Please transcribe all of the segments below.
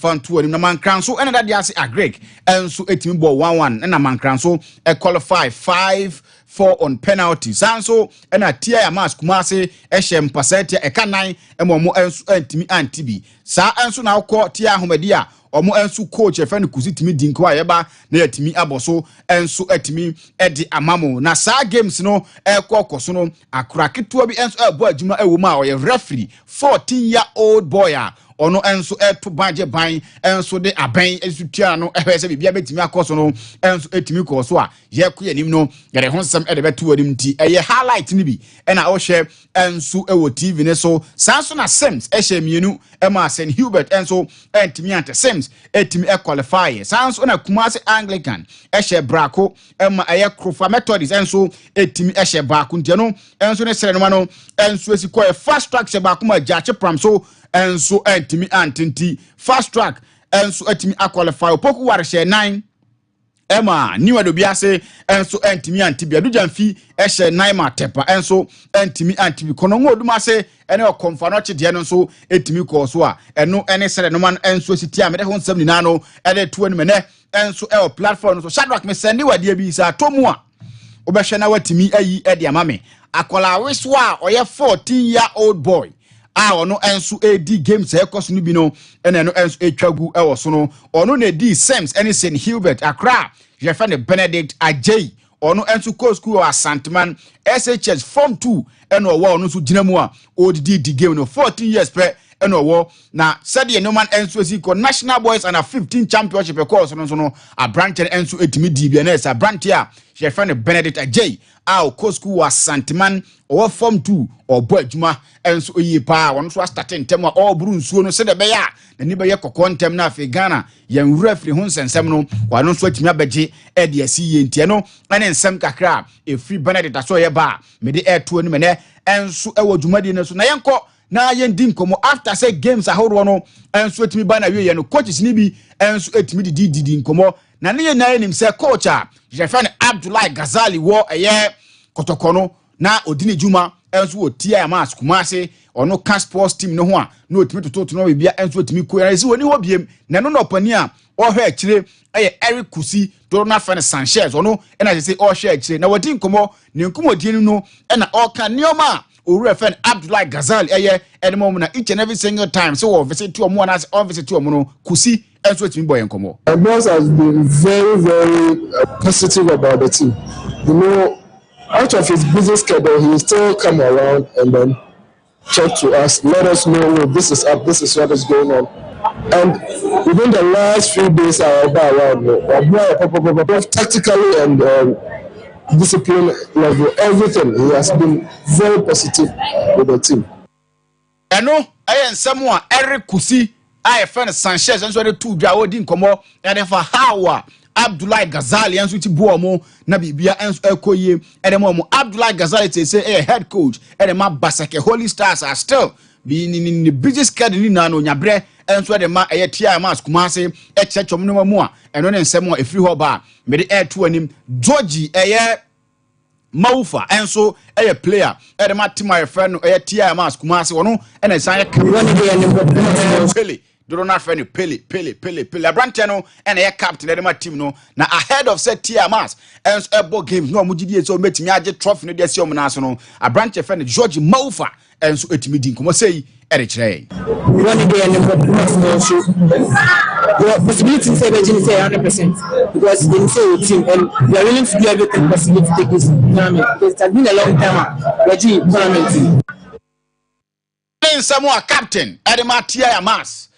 fan to him na mankranso and that dey say agrek enso etimi ball 1-1 na mankranso qualify 5-4 on penalty sanso na tia mas kumase ehye mpasete eka 9 emomo enso antimi antibi sa enso na akọ tia ahomadi a omo enso coach efani kusitimi dinko ayeba na yatimi aboso enso atimi edi amamo na sa games no ekokoso no akoraketo bi enso ebo adwuma ewoma a oye referee 14-year-old boy a ono enso eto baje ban enso de aban esutua no ehwese bibia betimi akoso no enso etimi koso a ye ko yanim no gere honsam ede beto anim ti eye highlight ni bi na o hye enso ewo TV ne so sanso na Sims ehye mienu ema St Hubert enso entimi ante Sims etimi qualify sanso na Kumasi Anglican ehye brako ema eye Krofa Methodist enso etimi ehye baako ntia no enso ne sere no ma no enso esiko e fast track se baako ma jache pram so enso etimi antinti fast track enso etimi qualify opoku ware she 9 ema niwa do biase enso entimi antibia do jamfi ehye 9 ma tepa enso entimi antibi kono ngoduma se ene okomfa no chede no so etimi ko so a eno ene sere no man enso sitia me de ho nsam ni na no ede to ni me ne enso e platform no so Shadrack me send wadie bi sa tomu a obehwe na watimi ayi ede amame akola wiswa oye 14-year-old boy ono enso edi games ekoso no bi no ene no enso etwagu ewo so no ono na di Sims ene St Hubert Accra je fa ne Benedict Ajay ono enso co school of Asantman SHS form 2 ene owo ono so ginamu a odidi di game no 14 years pe ene owo na said no man enso si ko National Boys under 15 championship course no so no a branch enso etimi di bi na esa branch a je fa ne Benedict Ajay co school of Asantman or form 2 or boy juma enso oyi pa won so starting tem all bru nsuo no se de be ya na ni be ye kokontem na afi Ghana yan referee hun sensem no wa no so atimi abeje e de asi ye ntie no ane nsem kakra e free Benedict aso ye ba me de airto ni me ne enso ewo jumadi ne so na yenko na yendi nkomo after say games ahoro no enso atimi ba na wie ye no coaches ni bi enso atimi didi nkomo na ne ye na enim say coach a je fa ne Abdullah Ghazali wo eye kotokono na odini juma enso otia mas Kumase ono can sports team no ho a na otimi tototo no bia enso otimi ko ya si woni ho biem na no no pani a o hwe akire eye Eric Kusi do na fa ne Sanchez ono na say o hwe akire na wadi nkomo ne nkomo die no na o kan nioma o refer Abdullah Ghazali eye enemo na each and every single time so o visit to omo na o visit to omo no Kusi enso otimi boy nkomo. My boss has been very positive about the team. You know, out of his busy schedule, he will still come around and then talk to us, let us know, oh, this is up, this is what is going on. And within the last few days, both tactically and discipline level, everything, he has been very positive with the team. I know, I am someone, Eric Kusi, I friend Sanchez, and so the two Jawodin Komo, and for how Abdullah Ghazali enso ti bo omo na bibia enso ekoye edemo Abdullah Ghazali say head coach edema Basake Holy Stars are still being in the biggest card ni na no nyabre enso edema tia mas Kumase chechom no mu a eno ne nsemo efiri ho ba me de air to anim Georgie Maufa enso player edema Timaya friend no tia mas Kumase wono ena san Pele do not friend Pele Abrante no and a captain edema team no na ahead of set TMS and ebo games no mugidi so metimi age trophy no de se omo na so no Abrante friend George Maufa and so etimi din komo sei ere kire one day and so the possibility say be say 100% because they say team and we are willing to do everything possible to take this tournament because it has been a long time Reggie tournament someone captain edema TMS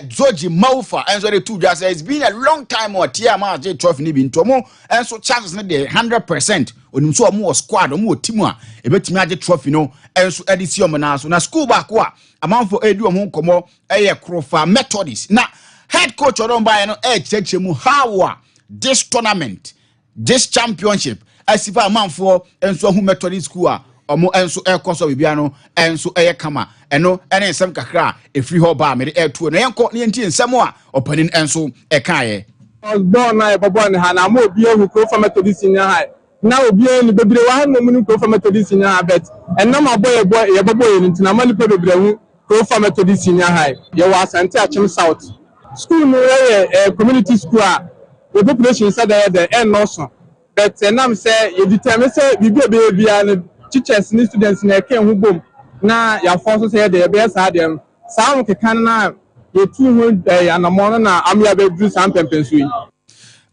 George Maufa and so the two just it's been a long time or TMS trophy ni bi ntomo and so chances na dey 100% onim so omo squad omo team a ebetimi age trophy no and so edisi na so na school back wa amanfo edu omo nkomo Krofa Methodist na head coach odon buy no chechemu how this tournament this championship asifa amanfo and so hu Methodist school a omo enso ekoso bibia no enso kama eno ene nsem kakra efri ho ba me de etuo na yenko ne yenti nsem a opanin enso ekaaye born na ebobon ha na ma obi ehu Krofa Methodist senior high na obi eni bebre wa ha no mu Krofa Methodist senior high bet enna ma boy ye boboy ni ntina ma ni bebre hu Krofa Methodist senior high ye wa Asante Achim South school no community school the population said there and also but nam say you determine say baby and teachers and students na can who boom na ya force say there be say dem saa ke kan na ye tu ho anamon na amya be du sam pempensu yi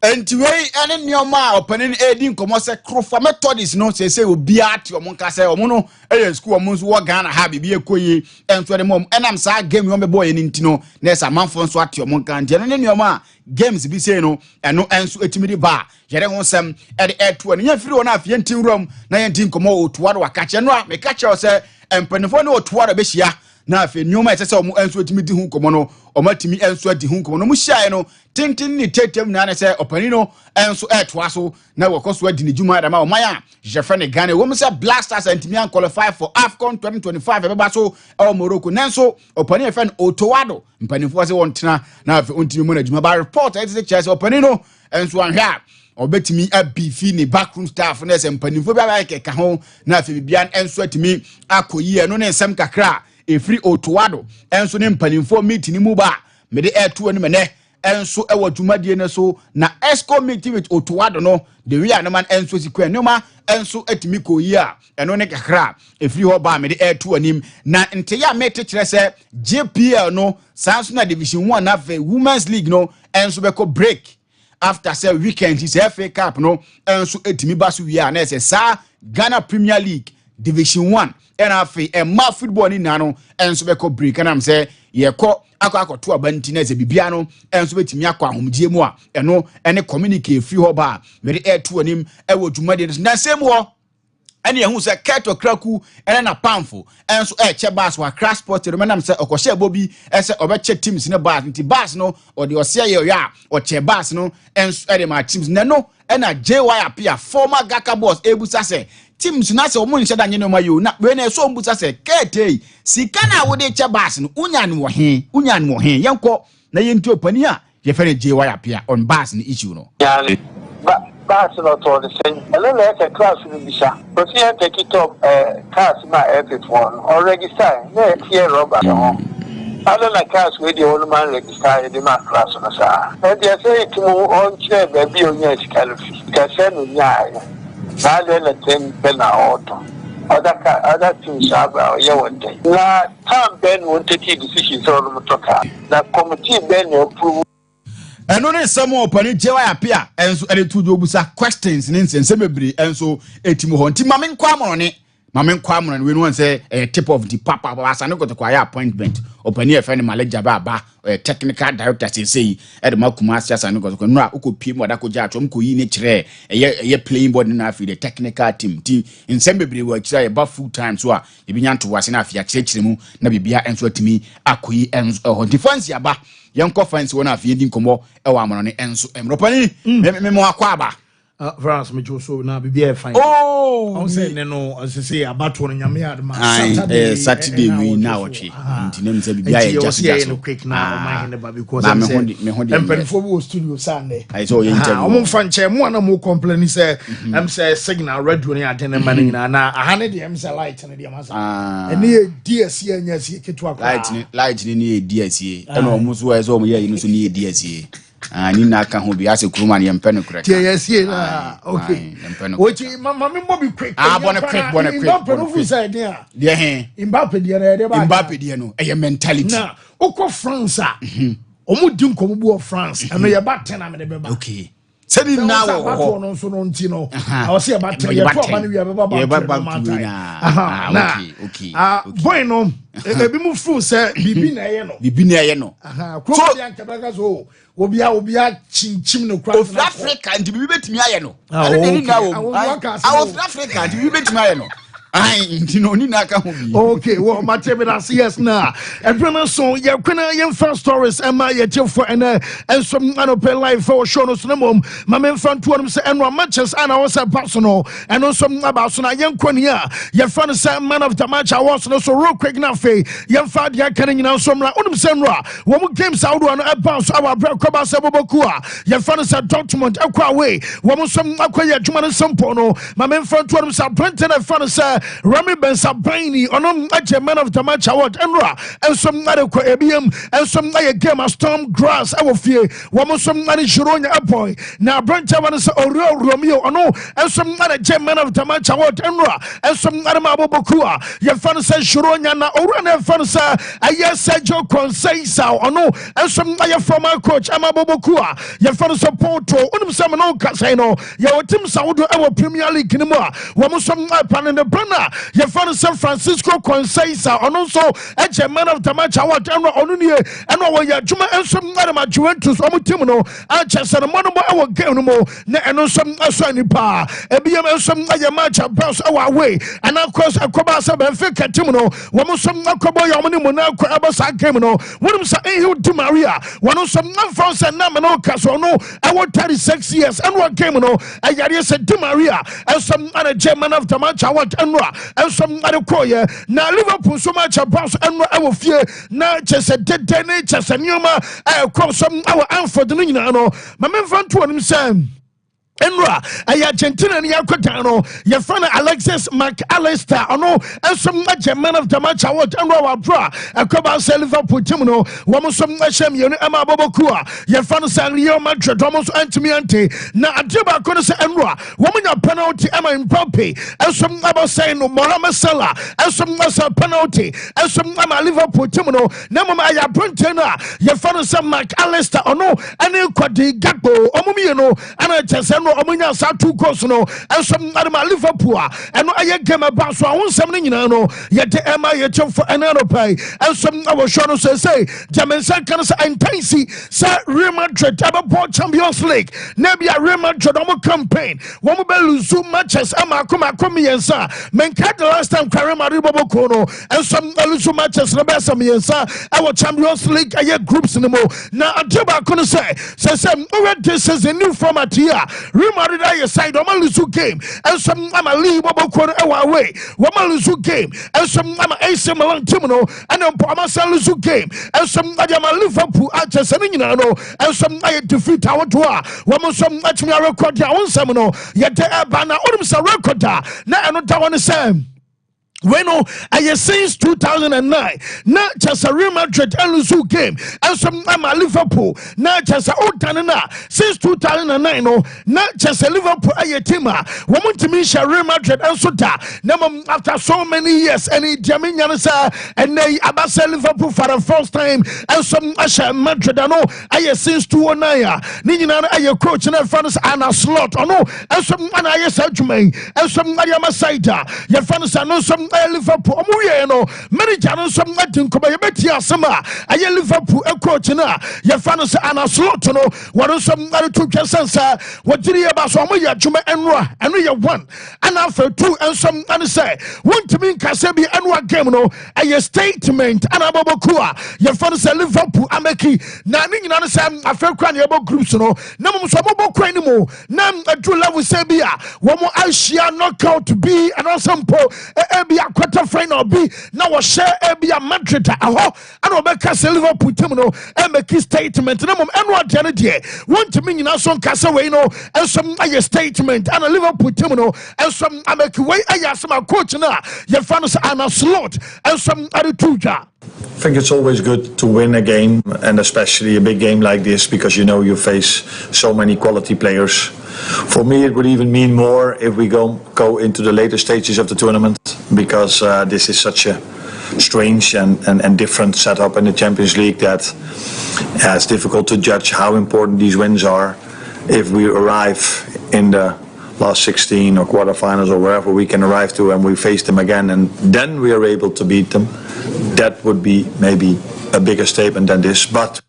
Anyway, any nyoma opening edin komo se krofa methodist no say obi ati omo nka say omo no school omo nso wo Ghana ha bibie ekoyi enso de mom enam sa game yo me boy ni ntino na esa manfo nso ati omo nka ntia ne nyoma games bi say no eno enso etimidi ba yere ho sem e de eto ne yafiri wona afie ntin rom na ye ntin komo otuwa do wakache no a me ka che say empanifo ne otuwa do be hia na afi nyoma ese se omo enso etimidi hu komo no omo atimi enso adi hu komo no mu hia no tintin ni tetem na se opani no enso etoa so na wakoso adi ne juma da ma omaya jefe ne Ghana wo se Black Stars antimi qualify for AFCON 2025 ebeba so e Morocco nanso opani efe no otowado mpanifo se wontena na afi ontimi mo na juma ba report e se chese opani no enso anhwa obetimi abifi ni backroom staff na se mpanifo bia ba keka ho na afi bibia enso atimi akoyi no ne nsem kakra efri otowado enso ne mpanifo meet ni mu ba me de eto ne mene enso ewo dwumadie ne so na esco meeting with otowado no de wi aneman enso sikwa noma enso atimi koyi a eno ne kakra efri ho ba me de eto anim na nte ya mete kire se JPL no sanso na division 1 na women's league no enso be ko break after say weekend is FA Cup no enso atimi baso wi a na se sa Ghana Premier League division 1 NFA ma football ni nano enso be ko break na am say ye ko akọ abanti na ze bibia no enso betimi akọ ahomdie mu a eno ene communicate free ho ba mere eto anim ewo dwumade na same ho ene ehu se keto kraku ene na pamfo enso che bas wa crash sport remenam se okọhye bobi ese obeche teams ne bas nti bas no ode ose ye ya oche bas no enso ede ma teams na no ena JY apia former Gaka boss ebusa se teams na se omo nhyeda nye no mayo na we na so mbusa se kete sika na wo de che bas no unya ne wo he yenko na yenti opani a ye fere JY apia on bas ni issue no bas no to the same ele ke class ni bisha but here take it up class ma F1 or register na here rubber no other like class with the old man register the ma class no sa and they say it mo on chair baby on yes calfi ka se no nya na le le ten pena auto other things are you one day na time ben wanted decisions on motoka na committee ben approve eno ne samo opani jewa ya pia enso ene tudo obusa questions ne nsense bebre enso etimo ho nti mamen kwa amono ne we no say tip of the papa asa ne goto kwa ya appointment opani e fene manager ba technical director say e de makuma asa ne goto no a ukopie mu adako ja atwom ko yi ne kire ye playing board na afi the technical team ti nsem bebre wa kire ye ba full time so a e bi nyanto wase na afi akire mu na bibia enso atimi akoyi enso ho defense aba yanko fans wona afie din komo e wa amono ne enso emropani me mo akwa aba France me so na bibia e fine on say ne no say abato no nyame adma Saturday we na watch ntinem say bibia e just no quick na o man ne ba because me ho empenfo bo studio Sunday I saw your interview o mo fanche mo na mo complain say say signal radio ne adene man nyina na ahane de say light ne de masa ene e DSC anya si keto akwa light ne e DSC e na o mo so e so o mo ye no so ne e DSC ni na aka ho bi ase kuruma ne yempe no koreka TSC na okay ochi mama me mo bi quick bonne quick no fu say dey de he Mbappe de no e mentality na okọ France a omo di nkomo bu France eno ye ba 10 na me de beba okay sedi na wo no so no nti no I say ba 10 ye to ba ne wi beba okay boy no ebi mu fu say bibi na ye no so dia nkebaka so obia chinchim no kra of Africa and bibi betimi aye no ani na wo of Africa and bibi betimi aye no ai ntino ni na ka ho bi okay well matebe na yes na everyone so ye kwena ye first stories ema ye chefo and so anope live for show no so mom mama mfanto no say enwa matches ana was personal and also about so na ye nkoni a ye fan say man of the match awards no so real quick na fe ye fa dia kan nyina so mra onum say nra wo mu games out no e bounce our koba say boboku a ye fan say Dortmund akwa away wo mu so akwa ye adwuma no sampo no mama mfanto no say Brentford fan say Rami Bensabaini onom ache man of the match award enra ensom na de kwa ebiem ensom na ye game a storm grass awofie womosom na Shironya boy na brancha wan se Romeo ono ensom na de man of the match award enra ensom na ma bobokua ye fan se Shironya na owura na fan se aye Sergio Conceição ono ensom na ye former coach ama bobokua ye fan se Porto unum se no kasai no ye otim sawodo ewo Premier League ni mo a womosom na pan the brana ye fan San Francisco Conceição ono so eche man of the match award enra ono nie eno wo ye djuma ensom na ma Juventus omo team no a chese no mo ewo game no mo na eno som aso ni pa ebiem ensom na ye match bounce awa away and of course akoba sa Benfica team no womo som akobo ya omo ni mo na akwa abasa game no wonum sa Angel Di Maria wono som na France na me no kaso no ewo 36 years enwa game no ayare se Di Maria ensom na German of the match award enwa ensom na koye na Liverpool so match bounce enwa ewo fie na chese dede ne chese nyoma som our Anford no nyina no ma memfa nto onim sam Enra, Argentina ni yakota no your friend Alexis McAllister ono ensom na man of the match award enra wa bra akoba se Liverpool team no wo som na hyem ye no ema bobokua your friend Real Madrid wo so antimi ante na adeba ko no se enra wo nya penalty ema Mbappe ensom na bo say no Mohamed Salah ensom na se penalty ensom na Liverpool team no na mama aya bronte na your friend McAllister ono ene kwadi Gakpo omumi no ana chese omunya sa two goals no ensom na Liverpool eno aye game ba so awonsem no nyina no yete ema yete for enano pay ensom na wo show no say Jamensa kan say intensi sa Real Madrid aba Champions League na bia Real Madrid omo campaign wo mo be lose matches ama akoma yensa menka the last time Real Madrid boboko no ensom na lose matches no be some yensa our Champions League aye groups no mo na adeba kono say this is a new format here Real Madrid aye side o lose game and some ama league boboko no away wo lose game and some ama AC Milan team no and ama lose game and some ama Liverpool achese nyina no and some aye defeat awoto a wo some atumi record ya wonsam no yete eba na onim sa record na eno ta won sam when I since 2009 na chasa Real Madrid and lose game and some ama Liverpool na chasa otanena since 2009 no na chasa Liverpool aye team a woman to me Real Madrid and so da na after so many years and Jaminya sa and they abasa Liverpool for the first time and some Asha Madrid no aye since 2009 ni nyina aye coach na fans ana slot no and some ana aye sajumai and some ayama saida your fans no some Liverpool omuye no manager no some nothing ko be beti asema aye Liverpool coach na your fans ana slot no won some na to twasansa wodiri ba so omuye adwuma enwa eno ye 1 and after 2 and some and say want to mean kase bi enwa game no aye statement ana bobokua your fans Liverpool ameki na ni nyina no say after kwa na ebo groups no na mo so bobokwa ni mo na adu level say bia wo mo Asia knockout bi and Sompa bia quarter final bi na wo share bia Madrid aho and obeka se Liverpool team no e make statement na mom eno ade de want to mean nyina so nkasa we no ensom aye statement and Liverpool team no ensom ameki we aye asema coach na ye fans ana slot ensom ade tuja. I think it's always good to win a game, and especially a big game like this, because you know you face so many quality players. For me, it would even mean more if we go into the later stages of the tournament, because this is such a strange and different setup in the Champions League that it's difficult to judge how important these wins are. If we arrive in the last 16 or quarterfinals or wherever we can arrive to, and we face them again, and then we are able to beat them, that would be maybe a bigger statement than this. But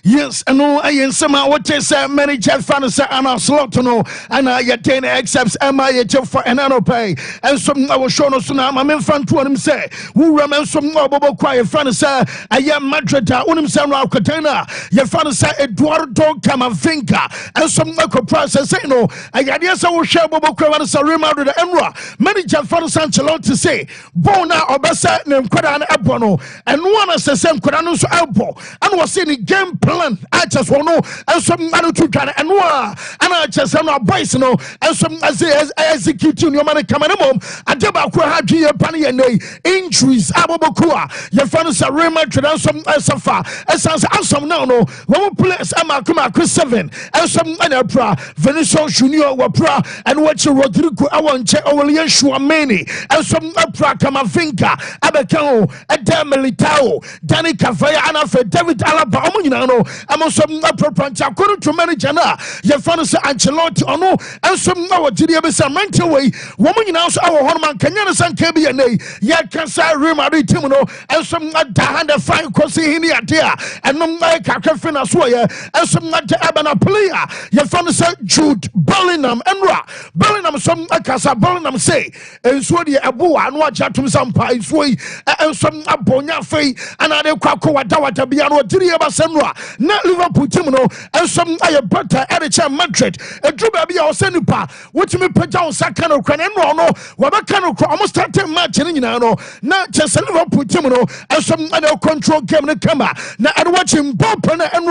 yes, I know I am some what is manager fans and our slot no and I attain accepts MIH for an anno pay and some I was shown us now. I'm in front to him say who remember some mobile quiet fans I am Madrid unim sam now katana your fans say Eduardo Camavinga and some local process say no I got yes I will share mobile quiet so remember the Emra manager fans Ancelotti say Bona Obasa nem Quadan Abono and one as the same Quadanus Alpo and was saying the game plan I just want to and some other two can and I just am not boys no and some as executing your money coming home and deba kwa hadwi ye pani and injuries abobokua your fans are Real Madrid and some safa essence some now no one players amakuma 7 and some pra Vinicius Junior wapra and watch Rodrigo Awanche Awalian Shuameni and some pra Kamavinga Abekao Edem Militao Danny Cavaya and after David Alaba Omunano among some proper according to manager na your fans Ancelotti ono and some now did you be mental way woman now our Horman Kenyan San KBNA ya cancer Real Madrid team no and some hand the fine crossing in the idea and no like Kakafina Swaya and some not Abana player your fans Jude Bellingham and Bellingham some Casa Bellingham say and so the Abu and watch at Sompa is way and some Abonya Fay and other Kwako Dawata Biano Tiriaba Senra not Liverpool team no and some Ayabata Edicha Madrid a Drubabi or Senupa which me put down Sakano Craneno no Wabakano almost started match in no not just a Liverpool team no and some other control game in camera now and watching Bob Penna and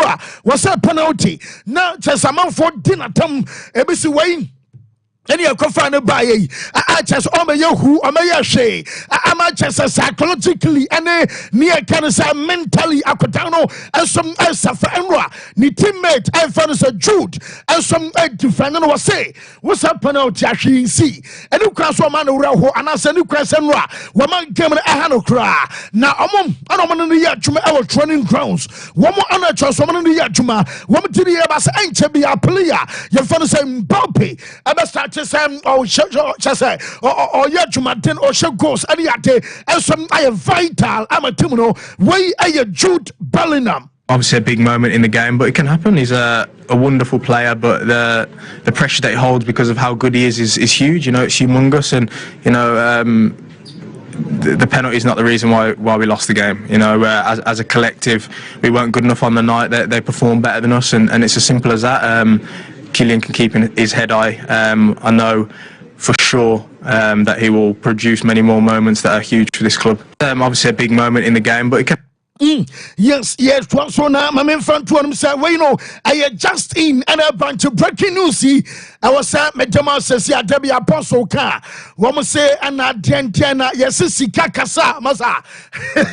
was a penalty now just a man for dinner time ABC Wayne. Any a confined by I just who she I'm just psychologically and near cancer mentally akotano and some suffer ni teammate I found a Jude and some defender was say what's up penalty actually see and you cross one man who and I send you cross and one man came in a hand cry now I don't want to to our training grounds one more honor trust one in the yachuma one to the abbas ain't to be a player your father saying bumpy I start to say or yet to maintain or show goals and some I am vital I'm a terminal way a Jude Bellingham. Obviously a big moment in the game, but it can happen. He's a wonderful player, but the pressure that he holds because of how good he is huge. You know, it's humongous, and you know the penalty is not the reason why we lost the game. You know, as a collective, we weren't good enough on the night. They performed better than us, and it's as simple as that. Kylian can keep his head high. I know for sure that he will produce many more moments that are huge for this club. Obviously a big moment in the game, but it can... Yes, so now my man front to him say, well, you know, I just in and a bunch of breaking news. I was at Medema says, yeah, Debbie Apostle car. Woman say, and I didn't yes, Sika Casa, Masa.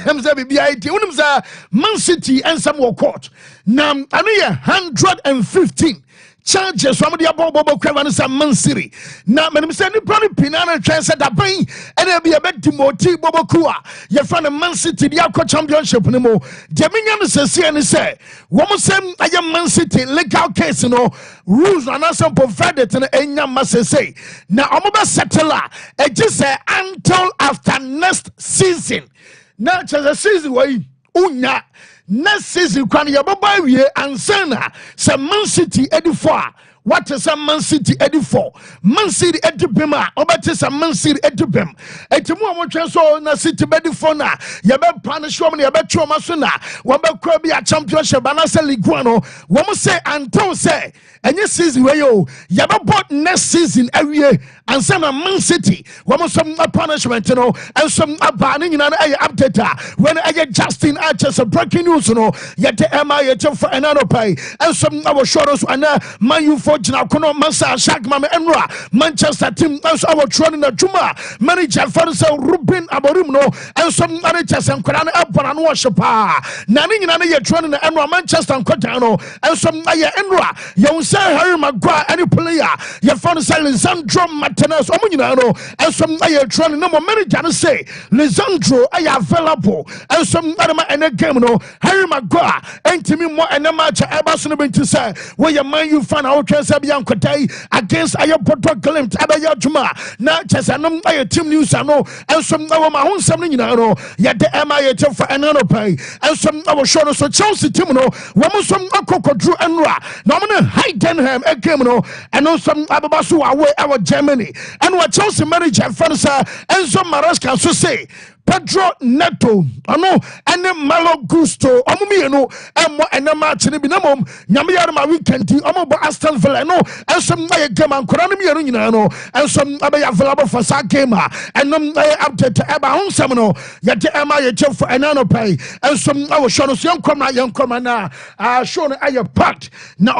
I'm the Man City and some more court. Now, I need 115. Charges from the Bobo Cravan and Man City. Now, Madam Sandy Brody Pinana Chance at the Bay, and there'll be a bit to more T Bobo Kua. Your friend of Man City, the Alco Championship anymore. Dominion says, and say, woman say, I am Man City, legal case, you know, rules are not so provided in a young must say. Now, I'm about settler, it just say until after next season. Now, just a season way, unya. Next season, when you buy we answer, some Man City 84. What is a Man City 84? Man City 85. Oba is a Man City 85. Etimu mo transfer na City 84 na. You be punish woman, you be trauma so na. We be kwa be a championship and say Ligue 1 no. We mo say until say any season where you be bought next season every year and some Man City. We mo some punishment you know and some abaning in an update when I get Justin Archer's breaking news you know. Yet the MI for another pay and some our shoulders and Man U Fortuna kono Masa Shak Mama Enra Manchester team as our training the Juma manager Farsa Ruben Aborim no and some managers and Koran Apan and Washapa Nani Nana ye training the Enra Manchester and Cotano and some Enra you say Harry Maguire any player your Farsa Lisandro Martinez Omunino and some training no manager say Lisandro are available and some other and a game no Harry Maguire and Timmy more and a match Abasun to say where your man you find out Sabian Kotai against Ayapoto Glimt Abaya Juma. Now, Chesanum, I team news, I know, and some of my own something, you know, yet the MIA for another pay, and some of our shoulders so Chelsea Timino, one some Akoko Drew and Ra, Nomina Heidenham, a Gemino, and also some Ababasu away our Germany, and what Chelsea manager Fransa and some Maraska so say. Pedro Neto ano ene Malo Gusto omo mienu emo ene match ne bi na mom nyame yare ma weekend omo bo Aston Villa no ensom na ye game ankora no mienu nyina no ensom abe available for sa game enom update eba honsam no ye de ema ye chef enano pay ensom awo show no so yenkom na na show no aye packed na